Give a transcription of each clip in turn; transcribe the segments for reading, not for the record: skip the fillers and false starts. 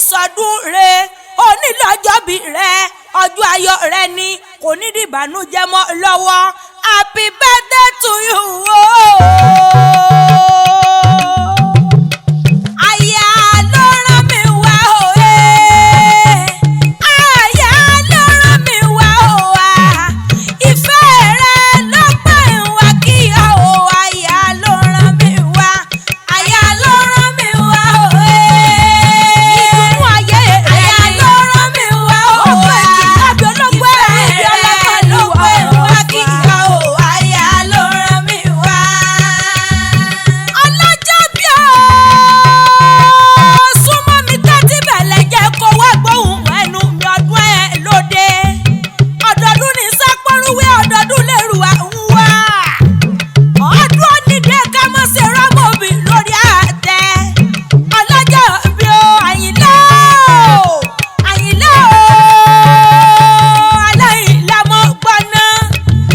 sọdún rẹ onílọ́jọ́bí rẹ ọjọ́ ayọ̀ rẹ ni kò ní dìbànújẹ́ mọ́ lọ́wọ́. Happy birthday to you. Aya ló rán mi wá òye. Aya ló rán mi wá òwà. Ìfẹ́ rẹ ló pè wá kí o. Aya ló rán mi wá. Aya ló rán mi wá òye. Ìdùnnú ayé rẹ aya ló rán mi wá òwà. Ìfẹ́ rẹ ló pè wá kí o. Aya ló rán mi wá. Ọlọ́jọ́ bí o súnmọ́ mi tẹ́tí bẹ̀lẹ̀ jẹ́ kó wá gbóhùn ẹnu mi ọdún ẹ̀ lóde. Ọdọọdún ní sápọ́rúwé ọdọọdún lẹ́rù àwọn wá. Ọdún onídé ká mọ́ ṣe rọ́mọ́bì lórí àtẹ. Ọlọ́jọ́ bí o Àyìnlá o Àyìnlá o aláìlá mọ́ gbọ́ná.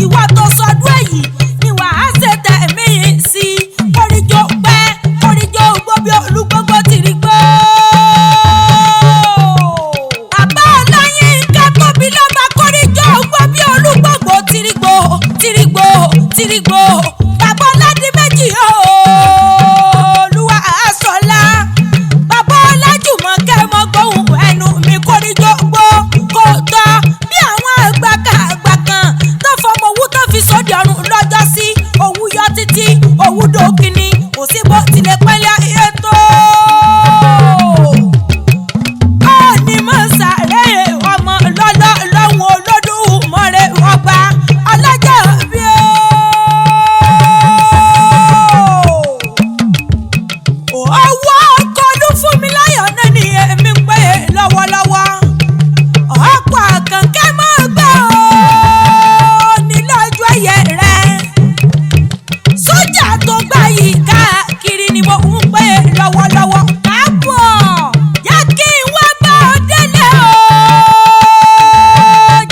Ìwọ tó sọdún èyí ni wàá ṣe tẹ̀mí sí. Oríjó pẹ́ oríjó gbóbi olúgbógbó tìrìgbó. Bàbá Ọláyínká tóbi lọ́ba kóríjó gbóbi olúgbógbó tìrìgbó tìrìgbó tìrìgbó. Bàbá Ọládìméjì Olúwa Àsọlá. Bàbá Ọlájùmọ̀kẹ́ mọ́ gbóhùn ẹnu mi kóríjó gbó kó tọ́ bí àwọn àgbà kan tó fọmọ owó tó fi sóde ọ̀run lọ́jọ́ sí. Òwú yọ títí òwú dòkìní kò sí bó tilẹ̀ pẹ́lẹ́ ayé tó. Ó ní mọ̀ sáré ọmọ lọ́lọ́ lọ́hùn Olódùmarè ọba ọlọ́jọ́ bí o. Owó kọlu fún mi láyọ̀ náà ni èmi ń pè lọ́wọ́lọ́wọ́. Ọ̀pọ̀ àkànkẹ́ máa gbà ó nílé ọjọ́ ẹ̀yẹ rẹ̀. Sójà tó gbà yìí káàkiri ni mo ń pè lọ́wọ́lọ́wọ́. Àbọ̀ jẹ́ kí n wá bá ọ délé o.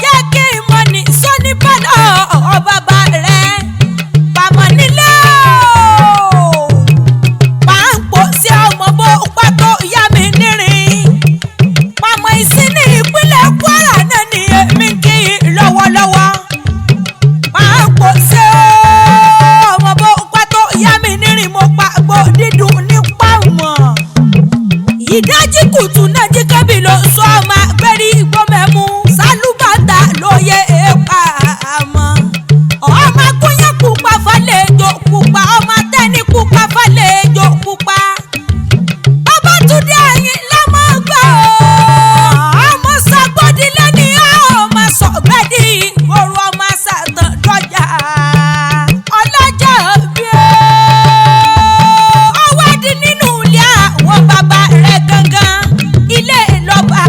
Jẹ́ kí n mọ̀ ní sọ́ni bọ́lá ọ̀bàbà rẹ̀. Pàmò nílé o. Pàǹpọ̀ sí ọmọ bó pàtó ìyá mi nírin. Pamo Isin ní ìpínlẹ̀ Kwara náà ni èmi ń kí lọ́wọ́lọ́wọ́. Pàǹpọ̀ sí ọmọ bó pàtó ìyá mi nírin mo pàgbọ́ dídùn ní pàmò. Ìdájí kùtù náà jí kébì ló sọ ọmọ abẹ́rí ìgbọ́mẹ̀mú. Sálúbàtà lóye èèpà àmọ́. Ọmọ akúnyẹ́ pupa fàlejò pupa ọmọ tẹ́ni pupa fàlejò pupa. Babátúndé Àyìnlá máa gbà ó. Ọmọ Ṣàgbọ́dí lẹ́ni ọmọ Sọ̀gbẹ́dì ìgboro ọmọ Ṣàtàn dọ́jà. Ọlọ́jọ́ bí o. Ó wádìí nínú ilé àwọn bàbá rẹ̀ gangan. Ilé ìlọ́ba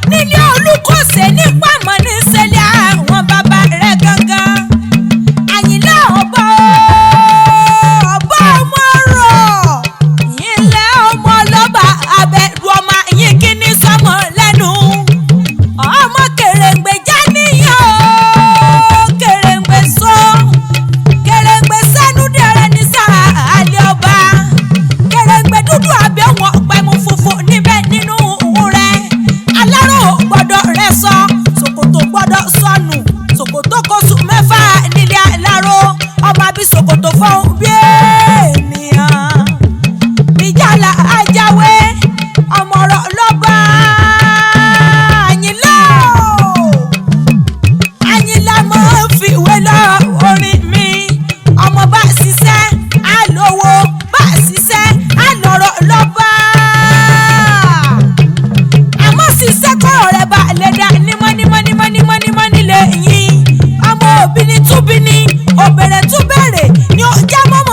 nílé Olúkòsè ní Pàmò ní sẹ́lẹ̀ àwọn bàbá rẹ̀ gangan. Àyìnlá ọba ọba ọmọ rọ̀. Ilé ọmọ ọlọ́ba abẹ́rù ọmọ yín kí ní sọmọ lẹ́nu. Ọmọ kèrèǹgbè já níyàn o. Kèrèǹgbè sọ. Kèrèǹgbè sẹ́nu dẹ̀rẹ̀ ní sàálẹ̀ ọba. Kèrèǹgbè dúdú àbẹ̀ wọn pẹ̀mú funfun níbẹ̀ nínú rẹ̀. Alárò gbọ́dọ̀ rẹ̀ sọ. Ṣòkòtò gbọ́dọ̀ sọnù. Ṣòkòtò kóṣù mẹ́fà nílé alárò. Ọmọ bí ṣòkòtò fọ́hùn bí ènìyàn. Ìjàlá ajáwé ọmọ ọ̀rọ̀ lọ́ba Àyìnlá o. Àyìnlá máa ń fìwé lọ orin mi. Ọmọ bá ṣiṣẹ́ á lówó bá ṣiṣẹ́ á lọ́rọ̀ lọ́ba. Àmọ́ ṣiṣẹ́ kọ́ ọ̀rẹ́ bá lè dá ní mọ́ní lè yín. Ọmọ òbí ni túbí ni òbèrè túbèrè ni ó já mọ́mọ́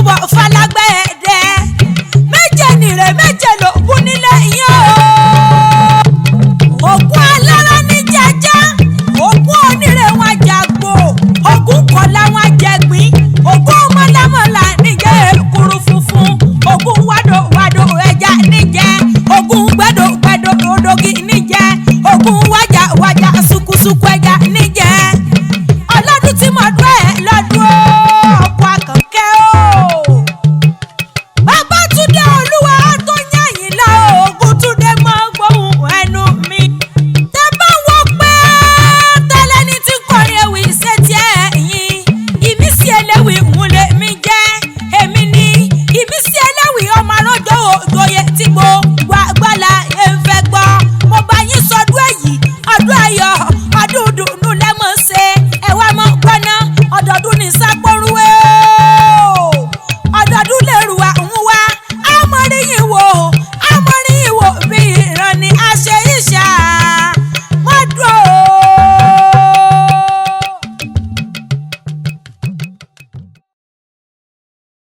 túbọ̀ fàlà